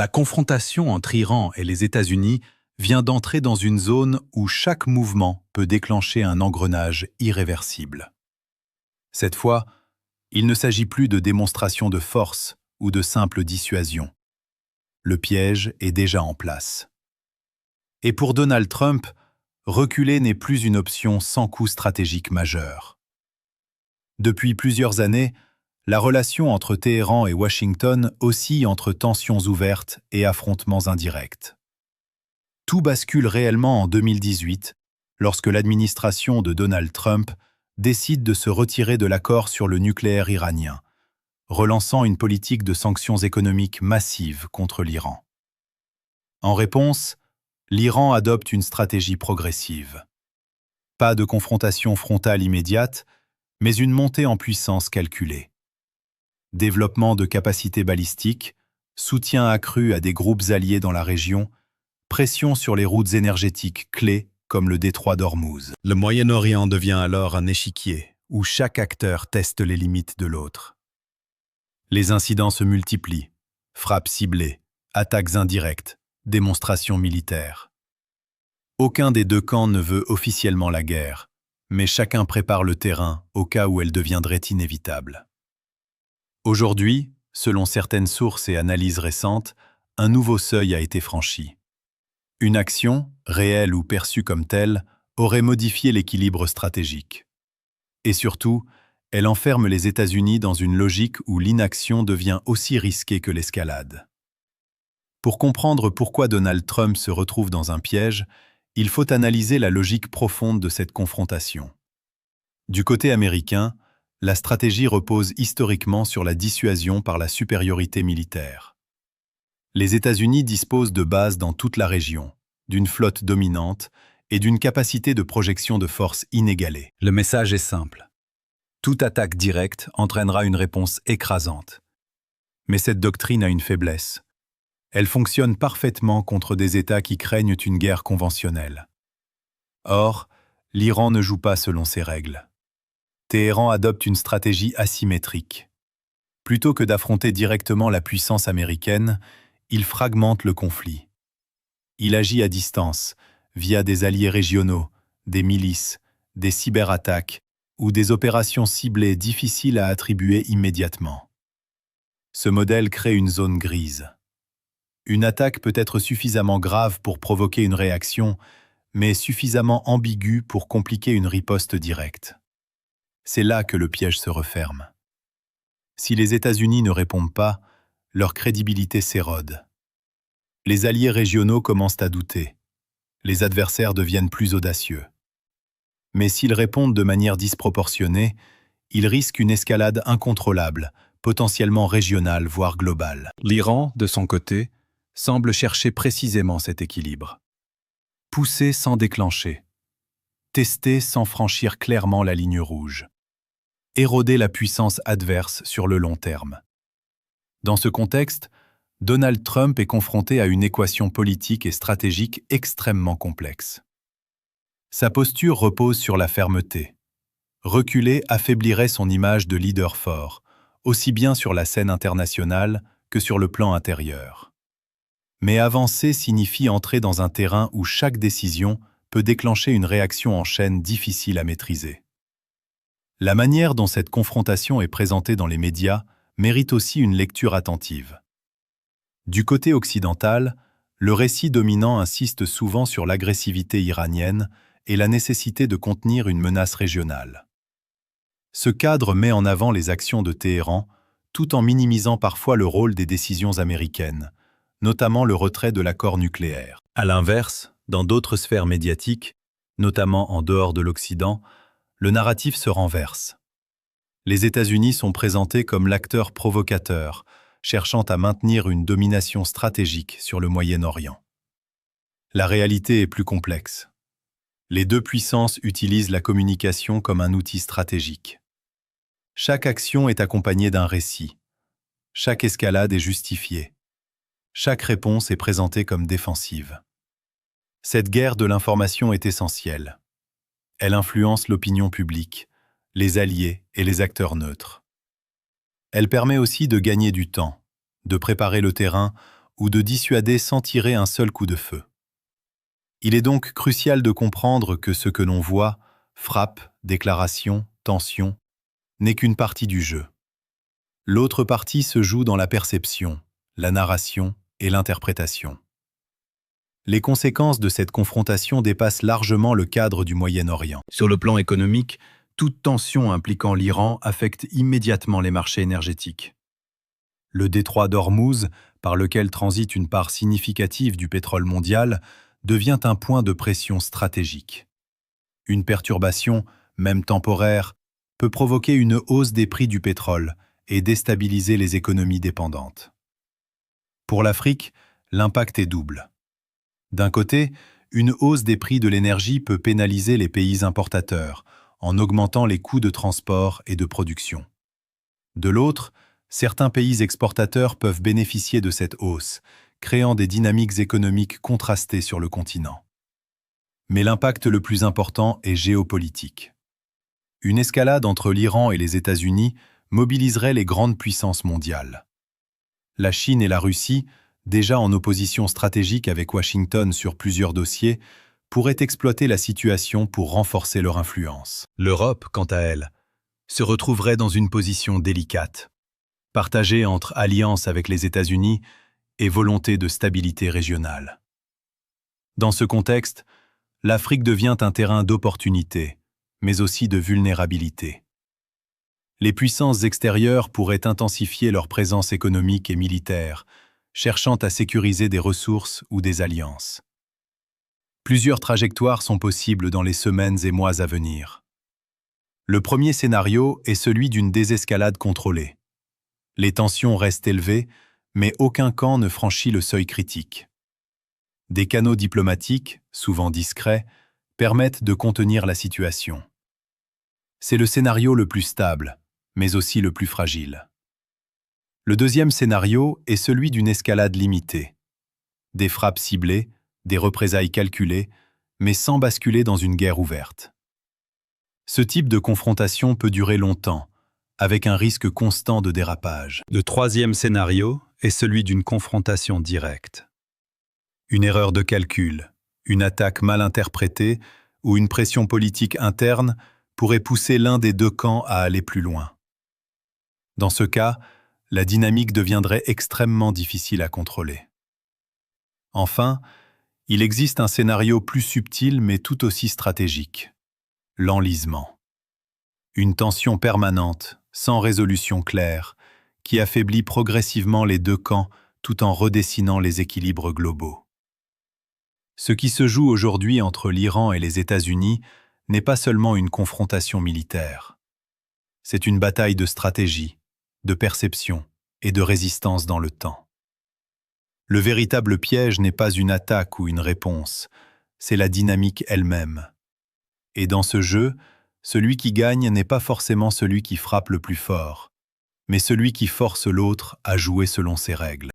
La confrontation entre Iran et les États-Unis vient d'entrer dans une zone où chaque mouvement peut déclencher un engrenage irréversible. Cette fois, il ne s'agit plus de démonstration de force ou de simple dissuasion. Le piège est déjà en place. Et pour Donald Trump, reculer n'est plus une option sans coût stratégique majeur. Depuis plusieurs années, la relation entre Téhéran et Washington oscille entre tensions ouvertes et affrontements indirects. Tout bascule réellement en 2018, lorsque l'administration de Donald Trump décide de se retirer de l'accord sur le nucléaire iranien, relançant une politique de sanctions économiques massives contre l'Iran. En réponse, l'Iran adopte une stratégie progressive. Pas de confrontation frontale immédiate, mais une montée en puissance calculée. Développement de capacités balistiques, soutien accru à des groupes alliés dans la région, pression sur les routes énergétiques clés comme le détroit d'Ormuz. Le Moyen-Orient devient alors un échiquier où chaque acteur teste les limites de l'autre. Les incidents se multiplient, frappes ciblées, attaques indirectes, démonstrations militaires. Aucun des deux camps ne veut officiellement la guerre, mais chacun prépare le terrain au cas où elle deviendrait inévitable. Aujourd'hui, selon certaines sources et analyses récentes, un nouveau seuil a été franchi. Une action, réelle ou perçue comme telle, aurait modifié l'équilibre stratégique. Et surtout, elle enferme les États-Unis dans une logique où l'inaction devient aussi risquée que l'escalade. Pour comprendre pourquoi Donald Trump se retrouve dans un piège, il faut analyser la logique profonde de cette confrontation. Du côté américain, la stratégie repose historiquement sur la dissuasion par la supériorité militaire. Les États-Unis disposent de bases dans toute la région, d'une flotte dominante et d'une capacité de projection de force inégalée. Le message est simple. Toute attaque directe entraînera une réponse écrasante. Mais cette doctrine a une faiblesse. Elle fonctionne parfaitement contre des États qui craignent une guerre conventionnelle. Or, l'Iran ne joue pas selon ces règles. Téhéran adopte une stratégie asymétrique. Plutôt que d'affronter directement la puissance américaine, il fragmente le conflit. Il agit à distance, via des alliés régionaux, des milices, des cyberattaques ou des opérations ciblées difficiles à attribuer immédiatement. Ce modèle crée une zone grise. Une attaque peut être suffisamment grave pour provoquer une réaction, mais suffisamment ambiguë pour compliquer une riposte directe. C'est là que le piège se referme. Si les États-Unis ne répondent pas, leur crédibilité s'érode. Les alliés régionaux commencent à douter. Les adversaires deviennent plus audacieux. Mais s'ils répondent de manière disproportionnée, ils risquent une escalade incontrôlable, potentiellement régionale, voire globale. L'Iran, de son côté, semble chercher précisément cet équilibre. Pousser sans déclencher. Tester sans franchir clairement la ligne rouge. Éroder la puissance adverse sur le long terme. Dans ce contexte, Donald Trump est confronté à une équation politique et stratégique extrêmement complexe. Sa posture repose sur la fermeté. Reculer affaiblirait son image de leader fort, aussi bien sur la scène internationale que sur le plan intérieur. Mais avancer signifie entrer dans un terrain où chaque décision peut déclencher une réaction en chaîne difficile à maîtriser. La manière dont cette confrontation est présentée dans les médias mérite aussi une lecture attentive. Du côté occidental, le récit dominant insiste souvent sur l'agressivité iranienne et la nécessité de contenir une menace régionale. Ce cadre met en avant les actions de Téhéran, tout en minimisant parfois le rôle des décisions américaines, notamment le retrait de l'accord nucléaire. À l'inverse, dans d'autres sphères médiatiques, notamment en dehors de l'Occident, le narratif se renverse. Les États-Unis sont présentés comme l'acteur provocateur, cherchant à maintenir une domination stratégique sur le Moyen-Orient. La réalité est plus complexe. Les deux puissances utilisent la communication comme un outil stratégique. Chaque action est accompagnée d'un récit. Chaque escalade est justifiée. Chaque réponse est présentée comme défensive. Cette guerre de l'information est essentielle. Elle influence l'opinion publique, les alliés et les acteurs neutres. Elle permet aussi de gagner du temps, de préparer le terrain ou de dissuader sans tirer un seul coup de feu. Il est donc crucial de comprendre que ce que l'on voit, frappe, déclaration, tension, n'est qu'une partie du jeu. L'autre partie se joue dans la perception, la narration et l'interprétation. Les conséquences de cette confrontation dépassent largement le cadre du Moyen-Orient. Sur le plan économique, toute tension impliquant l'Iran affecte immédiatement les marchés énergétiques. Le détroit d'Ormuz, par lequel transite une part significative du pétrole mondial, devient un point de pression stratégique. Une perturbation, même temporaire, peut provoquer une hausse des prix du pétrole et déstabiliser les économies dépendantes. Pour l'Afrique, l'impact est double. D'un côté, une hausse des prix de l'énergie peut pénaliser les pays importateurs en augmentant les coûts de transport et de production. De l'autre, certains pays exportateurs peuvent bénéficier de cette hausse, créant des dynamiques économiques contrastées sur le continent. Mais l'impact le plus important est géopolitique. Une escalade entre l'Iran et les États-Unis mobiliserait les grandes puissances mondiales. La Chine et la Russie, déjà en opposition stratégique avec Washington sur plusieurs dossiers, pourraient exploiter la situation pour renforcer leur influence. L'Europe, quant à elle, se retrouverait dans une position délicate, partagée entre alliance avec les États-Unis et volonté de stabilité régionale. Dans ce contexte, l'Afrique devient un terrain d'opportunité, mais aussi de vulnérabilité. Les puissances extérieures pourraient intensifier leur présence économique et militaire, cherchant à sécuriser des ressources ou des alliances. Plusieurs trajectoires sont possibles dans les semaines et mois à venir. Le premier scénario est celui d'une désescalade contrôlée. Les tensions restent élevées, mais aucun camp ne franchit le seuil critique. Des canaux diplomatiques, souvent discrets, permettent de contenir la situation. C'est le scénario le plus stable, mais aussi le plus fragile. Le deuxième scénario est celui d'une escalade limitée. Des frappes ciblées, des représailles calculées, mais sans basculer dans une guerre ouverte. Ce type de confrontation peut durer longtemps, avec un risque constant de dérapage. Le troisième scénario est celui d'une confrontation directe. Une erreur de calcul, une attaque mal interprétée ou une pression politique interne pourrait pousser l'un des deux camps à aller plus loin. Dans ce cas, la dynamique deviendrait extrêmement difficile à contrôler. Enfin, il existe un scénario plus subtil mais tout aussi stratégique. L'enlisement. Une tension permanente, sans résolution claire, qui affaiblit progressivement les deux camps tout en redessinant les équilibres globaux. Ce qui se joue aujourd'hui entre l'Iran et les États-Unis n'est pas seulement une confrontation militaire. C'est une bataille de stratégie, de perception et de résistance dans le temps. Le véritable piège n'est pas une attaque ou une réponse, c'est la dynamique elle-même. Et dans ce jeu, celui qui gagne n'est pas forcément celui qui frappe le plus fort, mais celui qui force l'autre à jouer selon ses règles.